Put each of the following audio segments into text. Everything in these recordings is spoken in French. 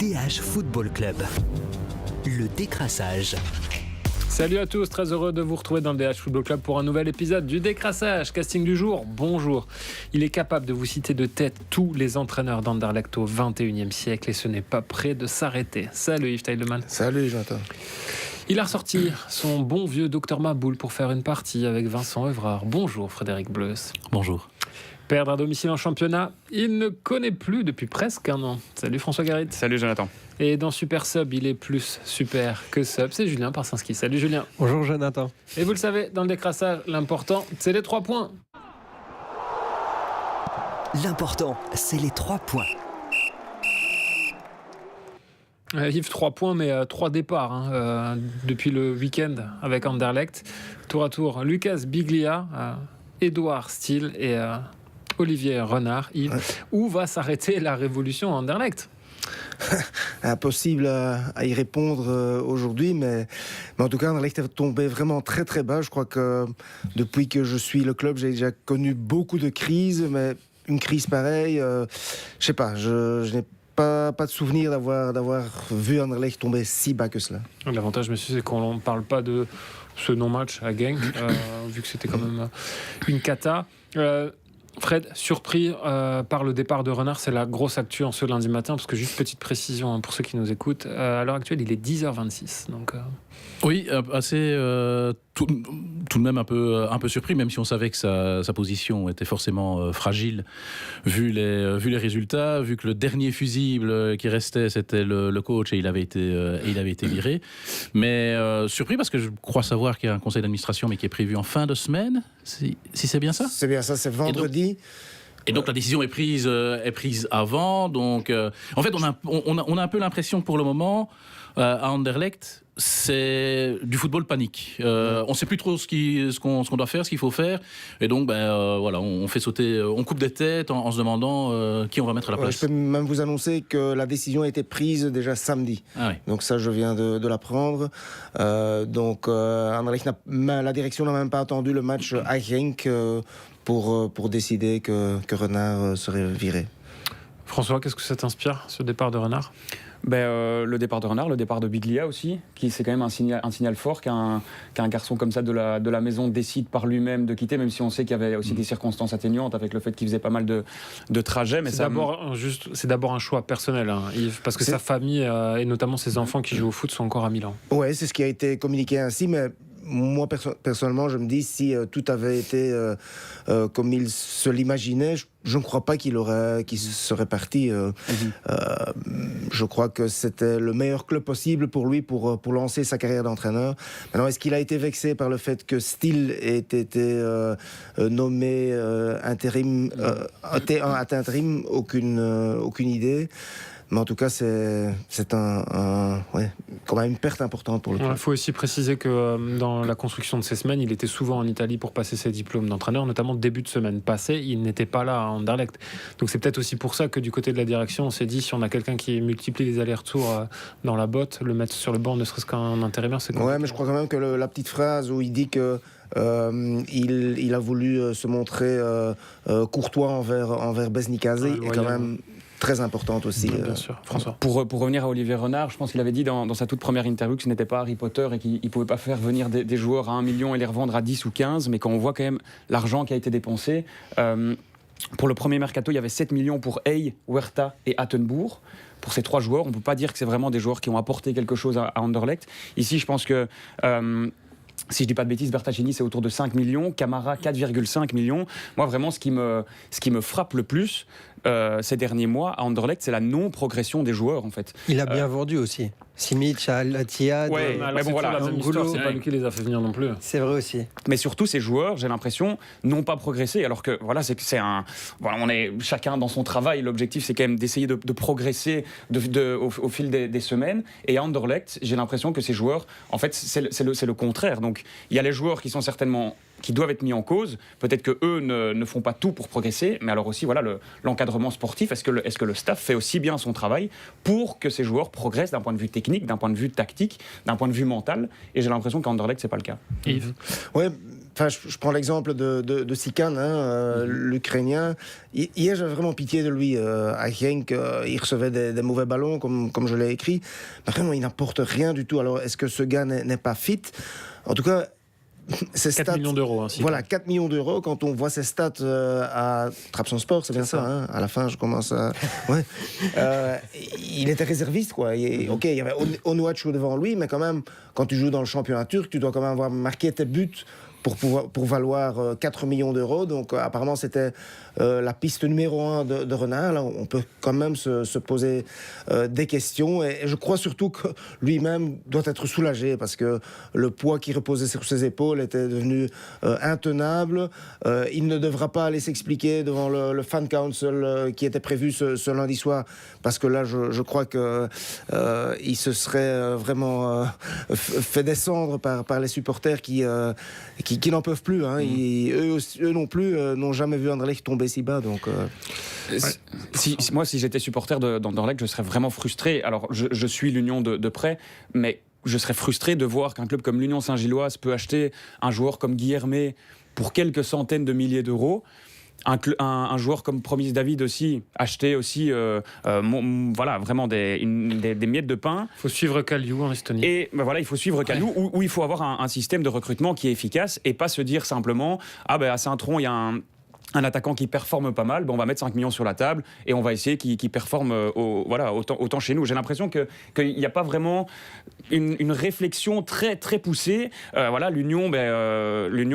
DH Football Club. Le décrassage. Salut à tous, très heureux de vous retrouver dans le DH Football Club pour un nouvel épisode du décrassage. Casting du jour, bonjour. Il est capable de vous citer de tête tous les entraîneurs d'Anderlecht au 21e siècle et ce n'est pas prêt de s'arrêter. Salut Yves Teileman. Salut Jonathan. Il a ressorti son bon vieux Dr Maboul pour faire une partie avec Vincent Evrard. Bonjour Frédéric Bleuss. Bonjour. Perdre à domicile en championnat, il ne connaît plus depuis presque un an. Salut François Garrit. Salut Jonathan. Et dans Super Sub, il est plus super que sub. C'est Julien Parsinski. Salut Julien. Bonjour Jonathan. Et vous le savez, dans le décrassage, l'important, c'est les 3 points. L'important, c'est les 3 points. Yves, 3 points, mais 3 départs depuis le week-end avec Anderlecht. Tour à tour, Lucas Biglia, Édouard Steele et Olivier Renard. Yves, où va s'arrêter la révolution à Anderlecht ? Impossible à y répondre aujourd'hui, mais en tout cas, Anderlecht est tombé vraiment très très bas. Je crois que depuis que je suis le club, j'ai déjà connu beaucoup de crises, mais une crise pareille, je sais pas, je n'ai pas de souvenir d'avoir vu Anderlecht tomber si bas que cela. L'avantage, monsieur, c'est qu'on ne parle pas de ce non-match à Genk, vu que c'était quand même une cata. Fred, surpris par le départ de Renard, c'est la grosse actu en ce lundi matin, parce que juste petite précision pour ceux qui nous écoutent, à l'heure actuelle il est 10h26. Donc, Oui, assez tout de même un peu surpris, même si on savait que sa position était forcément fragile, vu les résultats, vu que le dernier fusible qui restait c'était le coach et il avait été viré. Mais surpris parce que je crois savoir qu'il y a un conseil d'administration mais qui est prévu en fin de semaine, si c'est bien ça. C'est bien ça, c'est vendredi. Et donc la décision est prise avant. Donc en fait on a un peu l'impression pour le moment à Anderlecht c'est du football panique. On ne sait plus trop ce qu'on doit faire, ce qu'il faut faire. Et donc voilà, on fait sauter, on coupe des têtes en se demandant qui on va mettre à la place. Je peux même vous annoncer que la décision a été prise déjà samedi. Ah oui. Donc ça, je viens de l'apprendre. Donc Anderlecht la direction n'a même pas attendu le match à Genk pour décider que Renard serait viré. François, qu'est-ce que ça t'inspire, ce départ de Renard ? Le départ de Renard, le départ de Biglia aussi, qui c'est quand même un signal fort qu'un garçon comme ça de la maison décide par lui-même de quitter, même si on sait qu'il y avait aussi des circonstances atténuantes avec le fait qu'il faisait pas mal de trajets. Mais c'est d'abord un choix personnel, Yves, parce que sa famille et notamment ses enfants qui jouent au foot sont encore à Milan. Ouais, c'est ce qui a été communiqué ainsi, mais moi, personnellement, je me dis, si tout avait été comme il se l'imaginait, je ne crois pas qu'il serait parti. Je crois que c'était le meilleur club possible pour lui, pour lancer sa carrière d'entraîneur. Maintenant, est-ce qu'il a été vexé par le fait que Steele ait été nommé intérim, aucune idée. Mais en tout cas, c'est quand même une perte importante pour le club. Il faut aussi préciser que dans la construction de ces semaines, il était souvent en Italie pour passer ses diplômes d'entraîneur, notamment début de semaine passée, il n'était pas là à Anderlecht. Donc c'est peut-être aussi pour ça que du côté de la direction, on s'est dit, si on a quelqu'un qui multiplie les allers-retours dans la botte, le mettre sur le banc, ne serait-ce qu'un intérimaire, c'est compliqué. Ouais, mais je crois quand même que la petite phrase où il dit que il a voulu se montrer courtois envers Besnikaze est quand même très importante aussi. Bien sûr. François. Pour revenir à Olivier Renard, je pense qu'il avait dit dans sa toute première interview que ce n'était pas Harry Potter et qu'il ne pouvait pas faire venir des joueurs à 1 million et les revendre à 10 ou 15, mais quand on voit quand même l'argent qui a été dépensé, pour le premier mercato, il y avait 7 millions pour Hey, Huerta et Attenbourg. Pour ces 3 joueurs, on ne peut pas dire que c'est vraiment des joueurs qui ont apporté quelque chose à Anderlecht. Ici, je pense que si je dis pas de bêtises, Bertacchini c'est autour de 5 millions, Camara 4,5 millions. Moi vraiment ce qui me frappe le plus ces derniers mois à Anderlecht, c'est la non-progression des joueurs en fait. Il a bien vendu aussi. Simic, Al-Attiyad, mais bon, voilà, la même histoire, c'est pas lui qui les a fait venir non plus. C'est vrai aussi. Mais surtout ces joueurs, j'ai l'impression, n'ont pas progressé. Alors que voilà, on est chacun dans son travail. L'objectif, c'est quand même d'essayer de progresser au fil des semaines. Et à Anderlecht, j'ai l'impression que ces joueurs, en fait, c'est le contraire. Donc, il y a les joueurs qui sont certainement qui doivent être mis en cause. Peut-être que eux ne font pas tout pour progresser, mais alors aussi voilà l'encadrement sportif. Est-ce que le staff fait aussi bien son travail pour que ces joueurs progressent d'un point de vue technique, d'un point de vue tactique, d'un point de vue mental? Et j'ai l'impression qu'à Anderlecht c'est pas le cas. Yves. Ouais. je prends l'exemple de Sikan, l'Ukrainien. Hier, j'avais vraiment pitié de lui. À Genk, il recevait des mauvais ballons, comme je l'ai écrit. Mais vraiment, il n'apporte rien du tout. Alors, est-ce que ce gars n'est pas fit? En tout cas, 4 millions d'euros. Ainsi. Voilà, 4 millions d'euros. Quand on voit ses stats à Trabzonspor, c'est bien ça. Hein, à la fin, je commence à... Ouais. Il était réserviste, quoi. Ok, il y avait Onuachu devant lui, mais quand même, quand tu joues dans le championnat turc, tu dois quand même avoir marqué tes buts pour valoir 4 millions d'euros. Donc apparemment c'était la piste numéro 1 de Renard. Là, on peut quand même se poser des questions et je crois surtout que lui-même doit être soulagé parce que le poids qui reposait sur ses épaules était devenu intenable. Il ne devra pas aller s'expliquer devant le fan council qui était prévu ce lundi soir parce que là je crois que il se serait vraiment fait descendre par les supporters qui n'en peuvent plus. Hein. Eux non plus n'ont jamais vu Anderlecht tomber si bas. Donc, Moi, si j'étais supporter d'Anderlecht, je serais vraiment frustré. Alors, je suis l'Union de près, mais je serais frustré de voir qu'un club comme l'Union Saint-Gilloise peut acheter un joueur comme Guilherme pour quelques centaines de milliers d'euros. Un joueur comme Promise David aussi, acheter aussi voilà, vraiment des miettes de pain. Il faut suivre Kaliou en Estonie. Et voilà, il faut suivre Kaliou, où il faut avoir un système de recrutement qui est efficace et pas se dire simplement à Saint-Tron, il y a un attaquant qui performe pas mal, on va mettre 5 millions sur la table et on va essayer qu'il performe autant chez nous. J'ai l'impression qu'il n'y a pas vraiment une réflexion très, très poussée. Voilà, l'Union,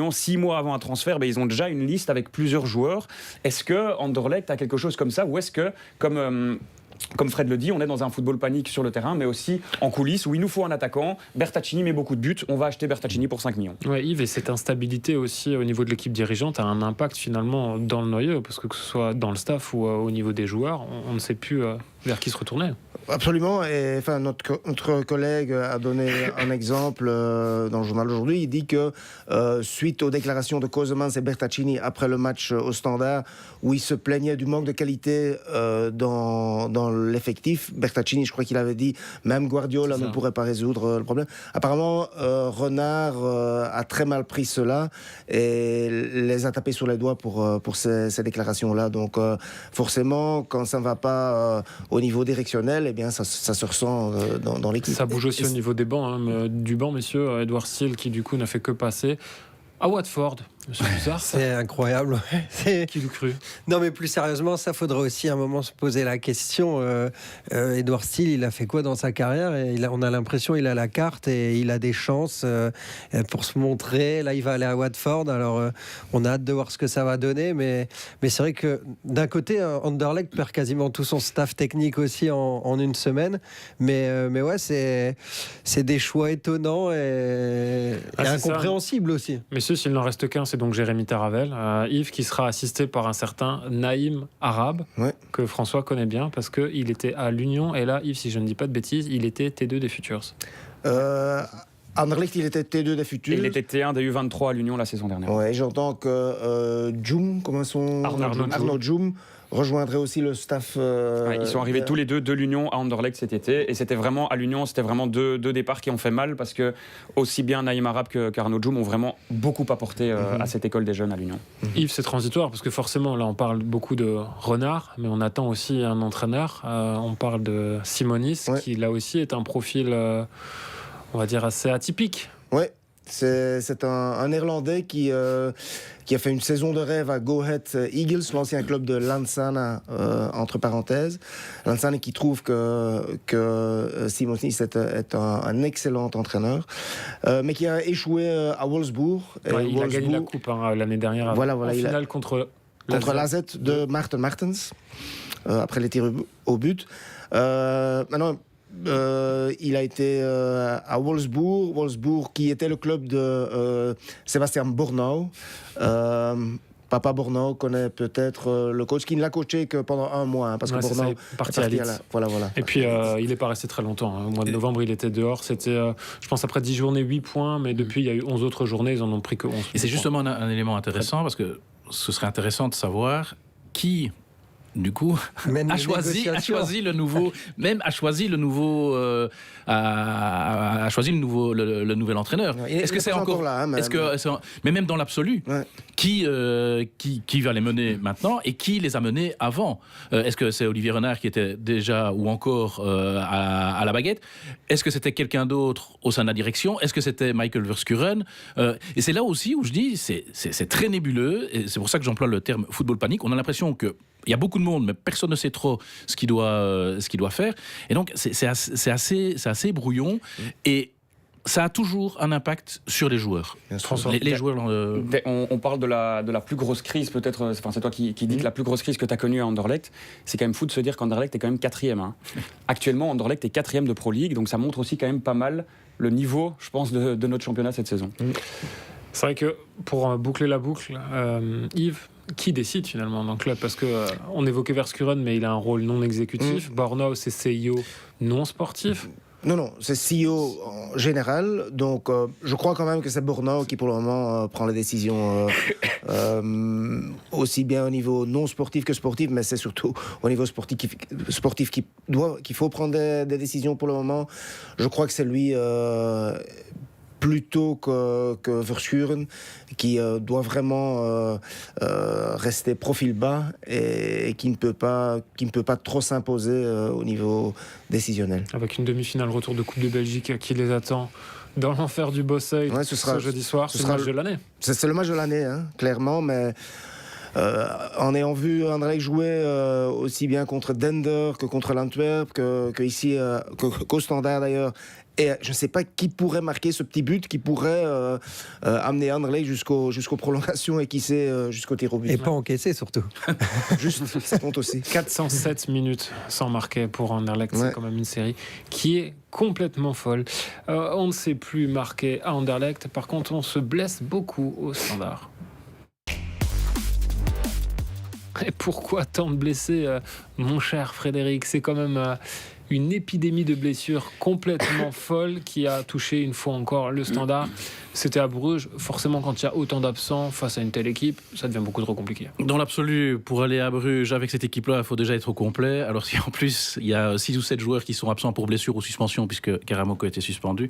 6 mois avant un transfert, ils ont déjà une liste avec plusieurs joueurs. Est-ce que Anderlecht a quelque chose comme ça ou est-ce que, comme Fred le dit, on est dans un football panique sur le terrain, mais aussi en coulisses où il nous faut un attaquant. Bertaccini met beaucoup de buts, on va acheter Bertaccini pour 5 millions. Ouais, Yves, et cette instabilité aussi au niveau de l'équipe dirigeante a un impact finalement dans le noyau, parce que ce soit dans le staff ou au niveau des joueurs, on ne sait plus vers qui se retourner. Absolument, et enfin notre collègue a donné un exemple dans le journal aujourd'hui. Il dit que suite aux déclarations de Kosemans et Bertaccini après le match au Standard, où il se plaignait du manque de qualité dans l'effectif, Bertaccini, je crois qu'il avait dit même Guardiola ne pourrait pas résoudre le problème. Apparemment, Renard a très mal pris cela et les a tapés sur les doigts pour ces déclarations-là. Donc forcément, quand ça ne va pas au niveau directionnel, bien, ça se ressent dans l'équipe. Ça bouge aussi au niveau des bancs, du banc, messieurs. Edouard Seal qui du coup n'a fait que passer à Watford. C'est bizarre. C'est incroyable. Qui l'eût cru? Non, mais plus sérieusement, ça faudrait aussi à un moment se poser la question. Edouard Steele, il a fait quoi dans sa carrière? Et on a l'impression qu'il a la carte et il a des chances pour se montrer. Là, il va aller à Watford. Alors, on a hâte de voir ce que ça va donner. Mais c'est vrai que d'un côté, Anderlecht perd quasiment tout son staff technique aussi en une semaine. Mais ouais, c'est des choix étonnants et incompréhensibles aussi. Messieurs, s'il n'en reste qu'un, c'est donc Jérémy Taravel, Yves, qui sera assisté par un certain Naïm Arabe, que François connaît bien, parce qu'il était à l'Union, et là, Yves, si je ne dis pas de bêtises, il était T2 des Futurs. Anderlecht, il était T2 des Futurs. Il était T1 des U23 à l'Union la saison dernière. Ouais, j'entends que Djoum, Arnaud Djoum, rejoindrait aussi le staff. Ils sont arrivés tous les deux de l'Union à Anderlecht cet été, et c'était vraiment à l'Union, c'était vraiment deux départs qui ont fait mal parce que aussi bien Naïm Arabe qu'Arnaud Djoum ont vraiment beaucoup apporté à cette école des jeunes à l'Union. Yves, c'est transitoire parce que forcément là on parle beaucoup de Renard, mais on attend aussi un entraîneur. On parle de Simonis qui là aussi est un profil, on va dire assez atypique. Ouais. C'est un Néerlandais qui a fait une saison de rêve à Go Ahead Eagles, l'ancien club de Lansana, entre parenthèses. Lansana qui trouve que Simonis est un excellent entraîneur, mais qui a échoué à Wolfsburg. Il a gagné la coupe l'année dernière en finale contre l'AZ de Maarten Martens, après les tirs au but. Maintenant, il a été à Wolfsburg qui était le club de Sébastien Bornau. Papa Bornau connaît peut-être le coach qui ne l'a coaché que pendant un mois, parce que Bornau est parti à Leeds. Voilà. Et puis il n'est pas resté très longtemps. Au mois de novembre, il était dehors. C'était, je pense, après 10 journées, 8 points, mais depuis, il y a eu 11 autres journées, ils en ont pris que 11. Et c'est justement un élément intéressant, parce que ce serait intéressant de savoir qui du coup, Mène a les choisi négociations. le nouveau, le nouvel entraîneur. Ouais, il Est-ce que est c'est pas encore encore là, hein, mais même dans l'absolu, Ouais. qui va les mener maintenant et qui les a menés avant? Est-ce que c'est Olivier Renard qui était déjà ou encore à la baguette? Est-ce que c'était quelqu'un d'autre au sein de la direction? Est-ce que c'était Michael Verschuren? Et c'est là aussi où je dis c'est très nébuleux, et c'est pour ça que j'emploie le terme football panique. On a l'impression que il y a beaucoup de monde, mais personne ne sait trop ce qu'il doit faire. Et donc, c'est assez brouillon. Et ça a toujours un impact sur les joueurs. Les joueurs... On parle de la plus grosse crise, peut-être, enfin, c'est toi qui dis que la plus grosse crise que tu as connue à Anderlecht, c'est quand même fou de se dire qu'Anderlecht est quand même 4e. Hein. Actuellement, Anderlecht est 4e de Pro League, donc ça montre aussi quand même pas mal le niveau, je pense, de notre championnat cette saison. C'est vrai que pour boucler la boucle, Yves, qui décide finalement dans le club? Parce qu'on évoquait Verschuren, mais il a un rôle non exécutif. Bornau, c'est CEO non sportif. Non, c'est CEO en général. Donc, je crois quand même que c'est Bornau qui, pour le moment, prend les décisions aussi bien au niveau non sportif que sportif, mais c'est surtout au niveau sportif qu'il faut prendre des décisions pour le moment. Je crois que c'est lui plutôt que Verschuren, qui doit vraiment rester profil bas et qui ne peut pas trop s'imposer au niveau décisionnel. Avec une demi-finale retour de Coupe de Belgique qui les attend dans l'enfer du Bosseuil ce jeudi soir. C'est le match de l'année. C'est le match de l'année, hein, clairement, mais... en ayant vu Anderlecht jouer aussi bien contre Dender que contre l'Antwerp, qu'ici, qu'au Standard d'ailleurs, et je ne sais pas qui pourrait marquer ce petit but qui pourrait amener Anderlecht jusqu'aux prolongations et qui sait jusqu'au tir au but. Et pas encaisser surtout. Juste, ça compte aussi. 407 minutes sans marquer pour Anderlecht, c'est quand même une série qui est complètement folle. On ne sait plus marquer à Anderlecht, par contre on se blesse beaucoup au Standard. Et pourquoi tant de blessés, mon cher Frédéric? C'est quand même une épidémie de blessures complètement folle qui a touché une fois encore le Standard. C'était à Bruges. Forcément, quand il y a autant d'absents face à une telle équipe, ça devient beaucoup trop compliqué. Dans l'absolu, pour aller à Bruges avec cette équipe-là, il faut déjà être au complet. Alors si en plus, il y a 6 ou 7 joueurs qui sont absents pour blessure ou suspension, puisque Karamoko a été suspendu,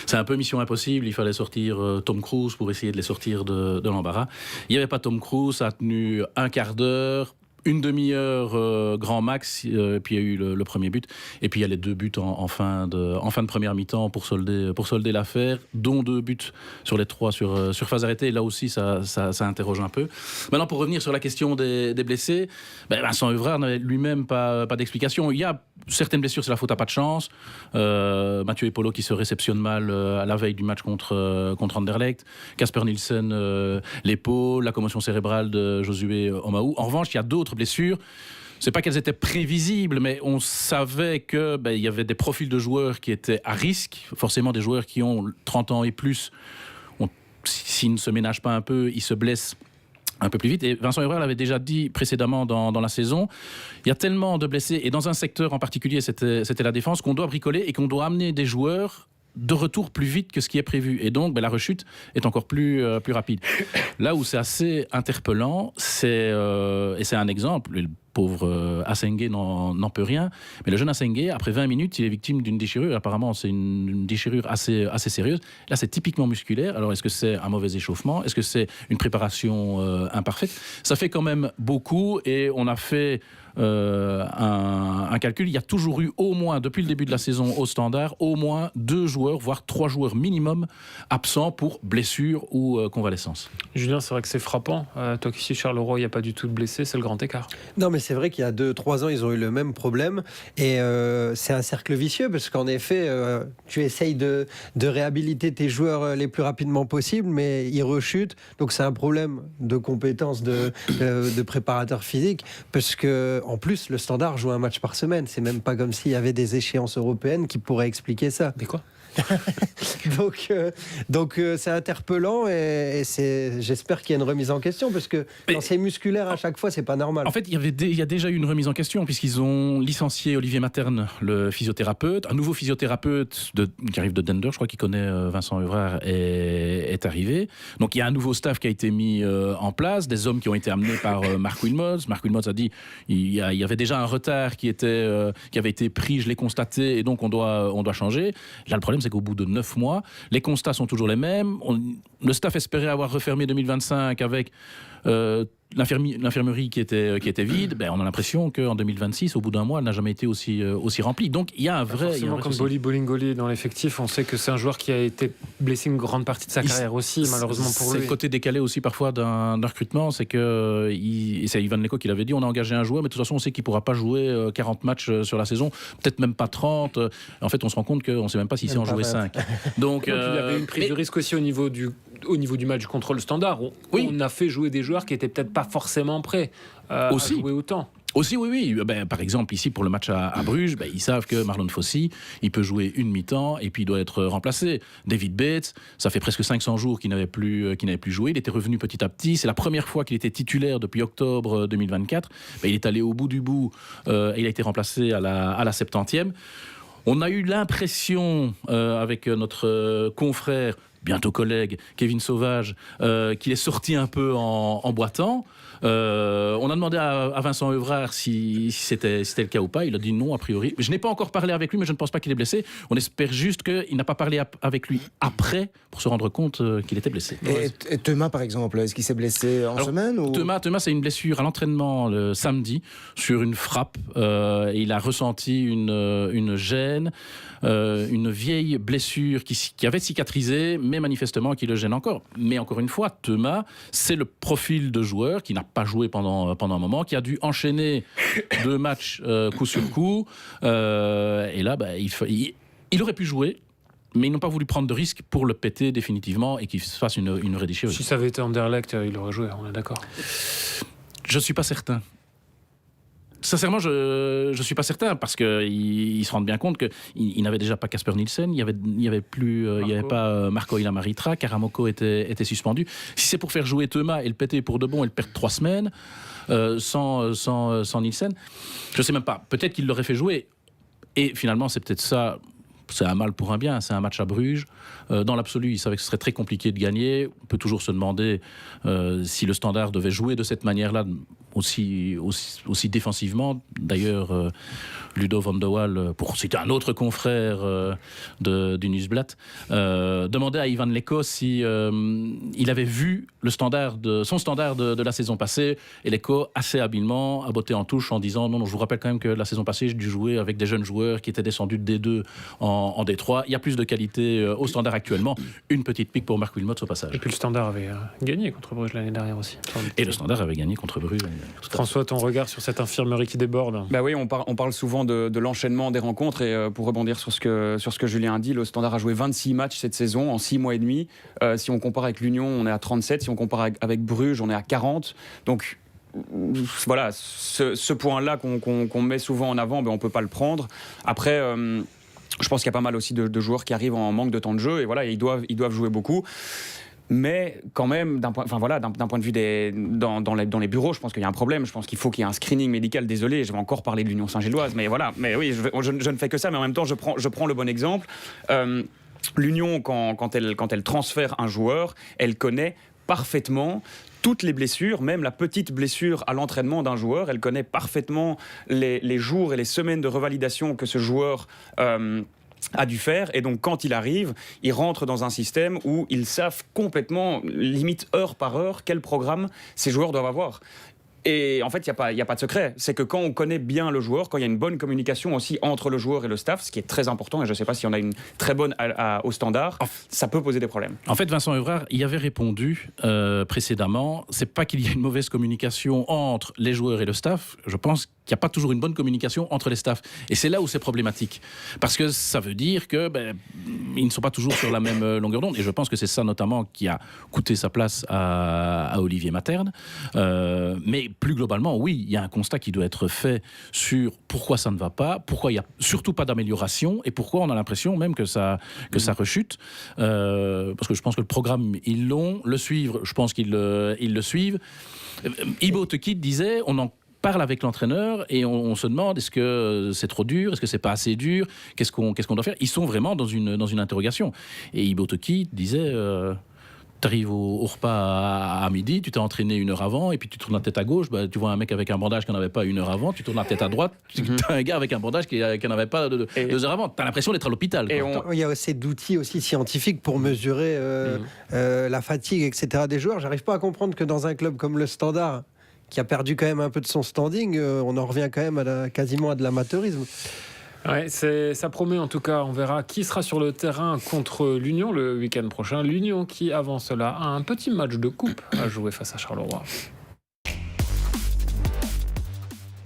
c'est un peu mission impossible. Il fallait sortir Tom Cruise pour essayer de les sortir de l'embarras. Il n'y avait pas Tom Cruise, ça a tenu un quart d'heure. Une demi-heure grand max, puis il y a eu le premier but, et puis il y a les 2 buts en fin de première mi-temps pour solder l'affaire, dont 2 buts sur les 3 sur phase arrêtée. Et là aussi, ça interroge un peu. Maintenant, pour revenir sur la question des blessés, Vincent Evrard n'avait lui-même pas d'explication. Il y a certaines blessures, c'est la faute à pas de chance. Mathieu Epolo qui se réceptionne mal à la veille du match contre Anderlecht. Casper Nielsen, l'épaule, la commotion cérébrale de Josué Omaou. En revanche, il y a d'autres blessures. C'est pas qu'elles étaient prévisibles, mais on savait que il y avait des profils de joueurs qui étaient à risque. Forcément, des joueurs qui ont 30 ans et plus, s'ils ne se ménagent pas un peu, ils se blessent un peu plus vite. Et Vincent Evrard l'avait déjà dit précédemment dans la saison, il y a tellement de blessés, et dans un secteur en particulier, c'était la défense, qu'on doit bricoler et qu'on doit amener des joueurs de retour plus vite que ce qui est prévu. Et donc, la rechute est encore plus rapide. Là où c'est assez interpellant, et c'est un exemple, le pauvre Assengue n'en peut rien, mais le jeune Assengue, après 20 minutes, il est victime d'une déchirure. Apparemment, c'est une déchirure assez sérieuse. Là, c'est typiquement musculaire. Alors, est-ce que c'est un mauvais échauffement? Est-ce que c'est une préparation imparfaite? Ça fait quand même beaucoup, et on a fait un calcul. Il y a toujours eu au moins, depuis le début de la saison au Standard, au moins 2 joueurs, voire 3 joueurs minimum absents pour blessure ou convalescence. Julien, c'est vrai que c'est frappant. Toi qui suis Charleroi, il n'y a pas du tout de blessés, c'est le grand écart. Non, mais c'est vrai qu'il y a 2-3 ans, ils ont eu le même problème. Et c'est un cercle vicieux, parce qu'en effet, tu essayes de réhabiliter tes joueurs les plus rapidement possible, mais ils rechutent. Donc c'est un problème de compétence de préparateur physique, parce que en plus, le Standard joue un match par semaine. C'est même pas comme s'il y avait des échéances européennes qui pourraient expliquer ça. Mais quoi? donc c'est interpellant, et j'espère qu'il y a une remise en question, parce que quand c'est musculaire à chaque fois, c'est pas normal. En fait, il il y a déjà eu une remise en question puisqu'ils ont licencié Olivier Materne, le physiothérapeute. Un nouveau physiothérapeute qui arrive de Dender, je crois qu'il connaît Vincent Evrard, est arrivé. Donc il y a un nouveau staff qui a été mis en place, des hommes qui ont été amenés par Marc Wilmots. Marc Wilmots a dit il y avait déjà un retard qui avait été pris, je l'ai constaté, et donc on doit changer. Là, le problème, c'est qu'au bout de 9 mois, les constats sont toujours les mêmes. Le staff espérait avoir refermé 2025 avec l'infirmerie qui était vide. On a l'impression qu'en 2026, au bout d'un mois, elle n'a jamais été aussi remplie. Donc il y a un vrai... Forcément, comme Boli Bolingoli dans l'effectif, on sait que c'est un joueur qui a été blessé une grande partie de sa carrière aussi, malheureusement pour lui. C'est le côté décalé aussi parfois d'un recrutement, c'est que c'est Ivan Leko qui l'avait dit, on a engagé un joueur, mais de toute façon on sait qu'il ne pourra pas jouer 40 matchs sur la saison, peut-être même pas 30. En fait, on se rend compte qu'on ne sait même pas s'il sait en jouer 5. Donc, il y avait une prise de risque aussi au niveau du match contre le Standard. On a fait jouer des joueurs qui n'étaient peut-être pas forcément prêts à jouer autant. Aussi, oui. Par exemple, ici, pour le match à Bruges, ils savent que Marlon Fossey, il peut jouer une mi-temps et puis il doit être remplacé. David Bates, ça fait presque 500 jours qu'il n'avait plus joué. Il était revenu petit à petit. C'est la première fois qu'il était titulaire depuis octobre 2024. Il est allé au bout du bout et il a été remplacé à la 70e. On a eu l'impression, avec notre confrère, bientôt collègue, Kevin Sauvage, qu'il est sorti un peu en boitant. On a demandé à Vincent Evrard si c'était le cas ou pas. Il a dit non, a priori. Je n'ai pas encore parlé avec lui, mais je ne pense pas qu'il est blessé. On espère juste qu'il n'a pas parlé avec lui après pour se rendre compte qu'il était blessé. Et Thomas, par exemple, est-ce qu'il s'est blessé en semaine ou... Thomas, c'est une blessure à l'entraînement le samedi sur une frappe. Il a ressenti une gêne. Une vieille blessure qui avait cicatrisé, mais manifestement qui le gêne encore. Mais encore une fois, Thomas, c'est le profil de joueur qui n'a pas joué pendant un moment, qui a dû enchaîner 2 matchs coup sur coup. Et là, il aurait pu jouer, mais ils n'ont pas voulu prendre de risque pour le péter définitivement et qu'il se fasse une vraie déchirure. Si ça avait été Anderlecht, il aurait joué, on est d'accord. Je ne suis pas certain. Sincèrement, je suis pas certain parce qu'ils se rendent bien compte qu'il n'avait déjà pas Casper Nielsen, il y avait pas Marco Ilamaritra, Karamoko était suspendu. Si c'est pour faire jouer Thomas et le péter pour de bon et le perdre 3 semaines sans Nielsen, je sais même pas. Peut-être qu'il l'aurait fait jouer. Et finalement, c'est peut-être ça. C'est un mal pour un bien, c'est un match à Bruges. Dans l'absolu, il savait que ce serait très compliqué de gagner. On peut toujours se demander si le Standard devait jouer de cette manière-là, aussi défensivement. D'ailleurs, Ludo van de Waal, pour citer un autre confrère du Nieuwsblad, demandait à Ivan Leko si il avait vu son standard de la saison passée. Et Leko, assez habilement, a botté en touche en disant non, je vous rappelle quand même que la saison passée, j'ai dû jouer avec des jeunes joueurs qui étaient descendus de D2 en D3. Il y a plus de qualité au Standard actuellement. Une petite pique pour Marc Wilmots au passage. Et puis le Standard avait gagné contre Bruges l'année dernière aussi. Et le Standard avait gagné contre Bruges. François, ton regard sur cette infirmerie qui déborde? Oui, on parle souvent de l'enchaînement des rencontres et pour rebondir sur ce que Julien a dit, le Standard a joué 26 matchs cette saison en 6 mois et demi. Si on compare avec l'Union, on est à 37. Si on compare avec Bruges, on est à 40. Donc voilà, ce point-là qu'on met souvent en avant, on ne peut pas le prendre. Après, je pense qu'il y a pas mal aussi de joueurs qui arrivent en manque de temps de jeu et voilà, ils doivent jouer beaucoup. Mais quand même, d'un point de vue dans les bureaux, je pense qu'il y a un problème. Je pense qu'il faut qu'il y ait un screening médical. Désolé, je vais encore parler de l'Union Saint-Gilloise, mais voilà. Mais oui, je ne fais que ça. Mais en même temps, je prends le bon exemple. L'Union, quand elle transfère un joueur, elle connaît parfaitement toutes les blessures, même la petite blessure à l'entraînement d'un joueur. Elle connaît parfaitement les jours et les semaines de revalidation que ce joueur a dû faire, et donc quand il arrive, il rentre dans un système où ils savent complètement, limite heure par heure, quel programme ces joueurs doivent avoir. Et en fait, il n'y a pas de secret. C'est que quand on connaît bien le joueur, quand il y a une bonne communication aussi entre le joueur et le staff, ce qui est très important, et je ne sais pas si on a une très bonne au Standard, ça peut poser des problèmes. En fait, Vincent Evrard y avait répondu précédemment. C'est pas qu'il y ait une mauvaise communication entre les joueurs et le staff. Je pense qu'il n'y a pas toujours une bonne communication entre les staffs. Et c'est là où c'est problématique. Parce que ça veut dire que ils ne sont pas toujours sur la même longueur d'onde. Et je pense que c'est ça notamment qui a coûté sa place à Olivier Materne. Mais plus globalement, oui, il y a un constat qui doit être fait sur pourquoi ça ne va pas, pourquoi il n'y a surtout pas d'amélioration et pourquoi on a l'impression même que ça rechute. Parce que je pense que le programme, ils l'ont. Le suivre, je pense qu'ils le suivent. Ibo Tekit disait, parle avec l'entraîneur et on se demande est-ce que c'est trop dur, est-ce que c'est pas assez dur, qu'est-ce qu'on doit faire. Ils sont vraiment dans une interrogation. Et Ibo Toki disait tu arrives au repas à midi, tu t'es entraîné 1 heure avant et puis tu tournes la tête à gauche, tu vois un mec avec un bandage qui n'en avait pas 1 heure avant, tu tournes la tête à droite, tu as un gars avec un bandage qui n'en avait pas 2 heures avant. Tu as l'impression d'être à l'hôpital. Il y a aussi d'outils aussi scientifiques pour mesurer la fatigue, etc. des joueurs. J'arrive pas à comprendre que dans un club comme le Standard, qui a perdu quand même un peu de son standing, on en revient quand même quasiment à de l'amateurisme. Ouais, ça promet en tout cas. On verra qui sera sur le terrain contre l'Union le week-end prochain. L'Union qui, avant cela, a un petit match de coupe à jouer face à Charleroi.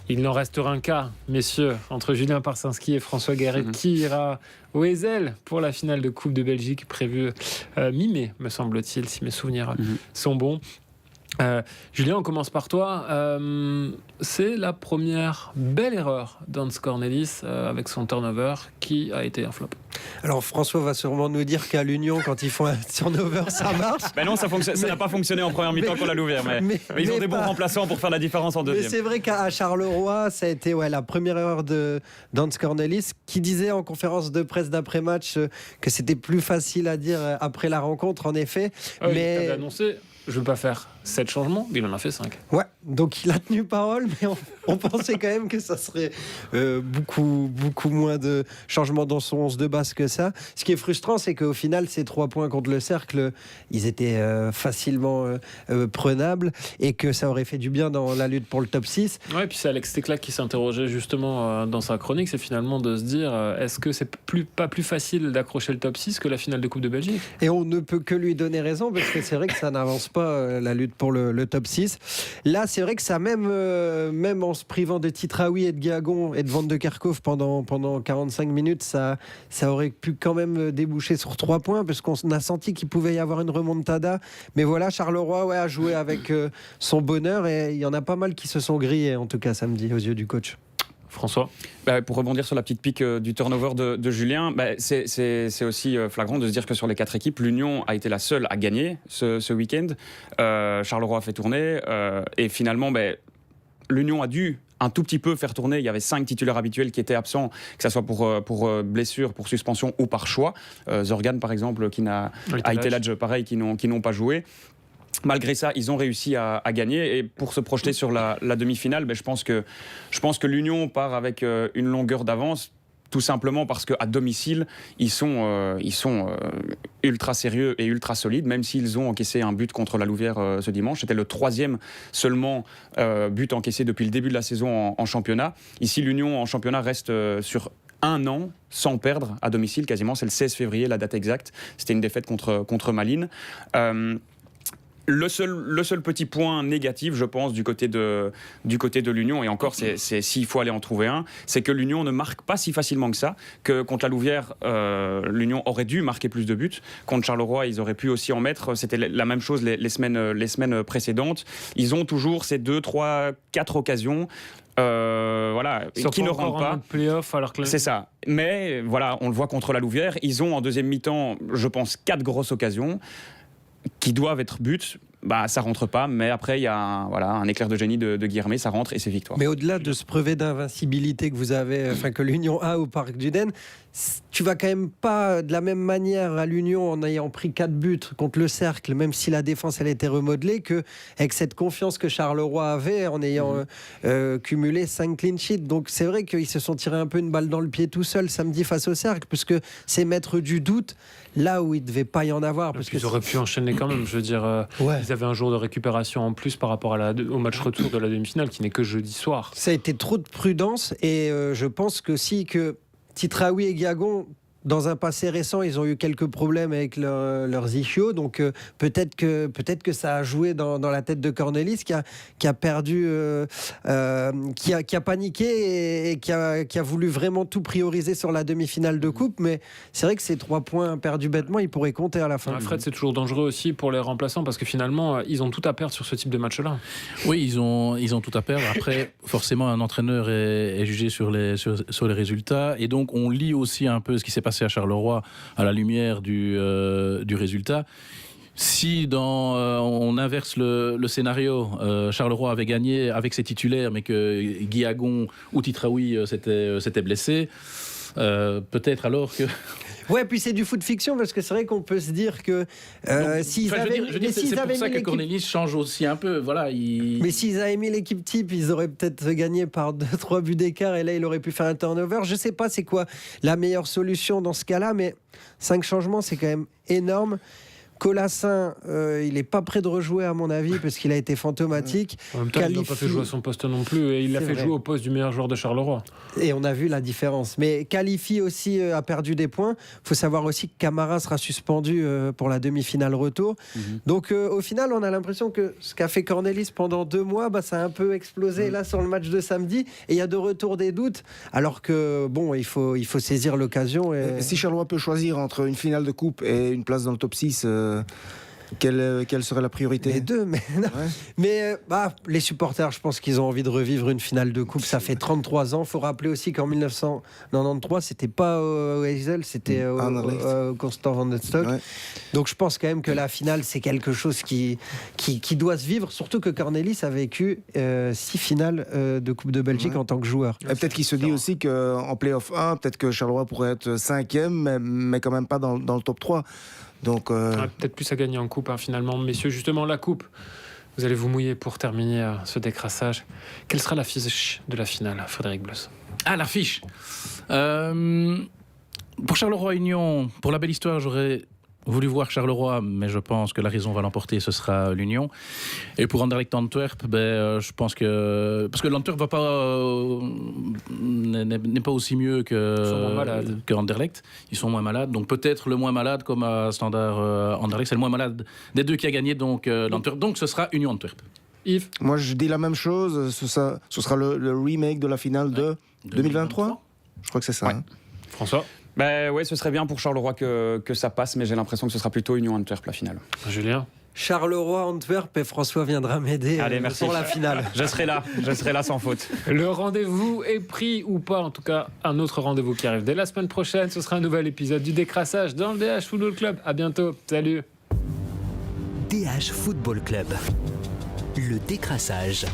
Il n'en restera qu'un, messieurs, entre Julien Parsinski et François Guéret, qui ira au Ezel pour la finale de Coupe de Belgique prévue mi-mai, me semble-t-il, si mes souvenirs sont bons. Julien, on commence par toi. C'est la première belle erreur d'Hans Cornelis avec son turnover qui a été un flop. Alors François va sûrement nous dire qu'à l'Union, quand ils font un turnover, ça marche. Non, ça n'a pas fonctionné en première mi-temps qu'on l'a ouvert, mais ils ont des bons remplaçants pour faire la différence en deuxième. Mais c'est vrai qu'à Charleroi, ça a été la première erreur d'Hans Cornelis, qui disait en conférence de presse d'après-match que c'était plus facile à dire après la rencontre, en effet. Mais il avait annoncé, je ne veux pas faire 7 changements, mais il en a fait 5. Ouais, donc il a tenu parole, mais on pensait quand même que ça serait beaucoup moins de changements dans son 11 de base que ça. Ce qui est frustrant, c'est qu'au final, ces 3 points contre le Cercle, ils étaient facilement prenables et que ça aurait fait du bien dans la lutte pour le top 6. Ouais, et puis c'est Alex Tecla qui s'interrogeait justement dans sa chronique, c'est finalement de se dire est-ce que c'est pas plus facile d'accrocher le top 6 que la finale de Coupe de Belgique ? Et on ne peut que lui donner raison, parce que c'est vrai que ça n'avance pas la lutte pour le top 6. Là, c'est vrai que ça, même en se privant de Titraoui et de Guiagon et de Van de Kerkhoff pendant 45 minutes, ça aurait pu quand même déboucher sur 3 points, parce qu'on a senti qu'il pouvait y avoir une remontada. Mais voilà, Charleroi a joué avec son bonheur, et il y en a pas mal qui se sont grillés, en tout cas samedi, aux yeux du coach. François ? Pour rebondir sur la petite pique du turnover de Julien, c'est aussi flagrant de se dire que sur les 4 équipes, l'Union a été la seule à gagner ce week-end. Charleroi a fait tourner et finalement, l'Union a dû un tout petit peu faire tourner. Il y avait 5 titulaires habituels qui étaient absents, que ce soit pour blessure, pour suspension ou par choix. Zorgan, par exemple, qui a été là, pareil, qui n'ont pas joué. Malgré ça, ils ont réussi à gagner, et pour se projeter sur la demi-finale, je pense que l'Union part avec une longueur d'avance, tout simplement parce qu'à domicile, ils sont ultra sérieux et ultra solides, même s'ils ont encaissé un but contre la Louvière ce dimanche. C'était le 3e seulement but encaissé depuis le début de la saison en championnat. Ici, l'Union en championnat reste sur 1 an sans perdre à domicile, quasiment. C'est le 16 février, la date exacte. C'était une défaite contre Malines. Le seul petit point négatif, je pense, du côté de l'Union, et encore, c'est s'il faut aller en trouver un, c'est que l'Union ne marque pas si facilement que ça, que contre la Louvière, l'Union aurait dû marquer plus de buts. Contre Charleroi, ils auraient pu aussi en mettre. C'était la même chose les semaines précédentes. Ils ont toujours ces 2, 3, 4 occasions. Qui ne rentrent pas. Play-off, alors que c'est ça. Mais voilà, on le voit contre la Louvière. Ils ont en deuxième mi-temps, je pense, 4 grosses occasions qui doivent être buts. Ça rentre pas, mais après il y a un éclair de génie de Guilhermet, ça rentre et c'est victoire. Mais au-delà de ce brevet d'invincibilité que vous avez, que l'Union a au Parc du Den, tu vas quand même pas de la même manière à l'Union en ayant pris 4 buts contre le Cercle, même si la défense elle était remodelée, que avec cette confiance que Charleroi avait en ayant cumulé 5 clean sheets. Donc c'est vrai qu'ils se sont tirés un peu une balle dans le pied tout seuls samedi face au Cercle, puisque c'est mettre du doute là où il devait pas y en avoir. Parce qu'ils auraient pu enchaîner quand même. Je veux dire, ils avaient un jour de récupération en plus par rapport au match retour de la demi-finale qui n'est que jeudi soir. Ça a été trop de prudence, et je pense que Titraoui et Guiagon, dans un passé récent, ils ont eu quelques problèmes avec leurs ischios, donc peut-être que ça a joué dans la tête de Cornelis, qui a perdu, qui a paniqué et qui a voulu vraiment tout prioriser sur la demi-finale de coupe. Mais c'est vrai que ces 3 points perdus bêtement, ils pourraient compter à la fin. Fred, c'est toujours dangereux aussi pour les remplaçants, parce que finalement, ils ont tout à perdre sur ce type de match-là. Oui, ils ont tout à perdre. Après, forcément, un entraîneur est jugé sur les résultats, et donc on lit aussi un peu ce qui s'est passé à Charleroi à la lumière du résultat. Si on inverse le scénario, Charleroi avait gagné avec ses titulaires, mais que Guy Agon ou Titraoui s'étaient blessés, peut-être alors que... Ouais, puis c'est du foot fiction parce que c'est vrai qu'on peut se dire que s'ils avaient c'est pour ça que Cornelis change aussi un peu. Voilà, Mais s'ils avaient mis l'équipe type, ils auraient peut-être gagné par 2-3 buts d'écart et là, il aurait pu faire un turnover. Je sais pas c'est quoi la meilleure solution dans ce cas-là, mais 5 changements, c'est quand même énorme. Colassin, il n'est pas prêt de rejouer à mon avis parce qu'il a été fantomatique. En même temps, ils n'ont pas fait jouer à son poste non plus et il l'a fait jouer au poste du meilleur joueur de Charleroi. Et on a vu la différence. Mais Khalifi aussi a perdu des points. Il faut savoir aussi que Camara sera suspendu pour la demi-finale retour. Donc au final, on a l'impression que ce qu'a fait Cornelis pendant 2 mois, ça a un peu explosé là sur le match de samedi. Et il y a de retour des doutes. Alors que bon, il faut saisir l'occasion. Et... Si Charleroi peut choisir entre une finale de coupe et une place dans le top 6... Quelle serait la priorité? Les deux, mais non. Ouais. Mais les supporters, je pense qu'ils ont envie de revivre une finale de coupe. Ça fait 33 ans. Il faut rappeler aussi qu'en 1993, c'était pas au Heysel, c'était au Constant Van den Stock. Ouais. Donc je pense quand même que la finale, c'est quelque chose qui doit se vivre. Surtout que Cornelis a vécu 6 finales de Coupe de Belgique en tant que joueur. Et peut-être qu'il se dit aussi qu'en Play-off 1, peut-être que Charleroi pourrait être 5e, mais quand même pas dans le top 3. Donc peut-être plus à gagner en coupe finalement. Messieurs, justement la coupe, vous allez vous mouiller pour terminer ce décrassage. Quelle sera l'affiche de la finale, Frédéric Bloss? L'affiche pour Charleroi Union, pour la belle histoire, j'aurais voulu voir Charleroi, mais je pense que la raison va l'emporter, ce sera l'Union. Et pour Anderlecht Antwerp, je pense que... Parce que l'Antwerp n'est pas aussi mieux que Anderlecht. Ils sont moins malades. Donc peut-être le moins malade, comme à Standard Anderlecht. C'est le moins malade des deux qui a gagné, donc l'Antwerp. Donc ce sera Union Antwerp. Yves? Moi, je dis la même chose. Ce sera le remake de la finale de 2023. Je crois que c'est ça. Ouais. François? Ouais, ce serait bien pour Charleroi que ça passe, mais j'ai l'impression que ce sera plutôt Union Antwerp la finale. Julien? Charleroi, Antwerp, et François viendra m'aider pour la finale. Je serai là sans faute. Le rendez-vous est pris ou pas, en tout cas un autre rendez-vous qui arrive dès la semaine prochaine. Ce sera un nouvel épisode du Décrassage dans le DH Football Club. À bientôt, salut. DH Football Club. Le décrassage.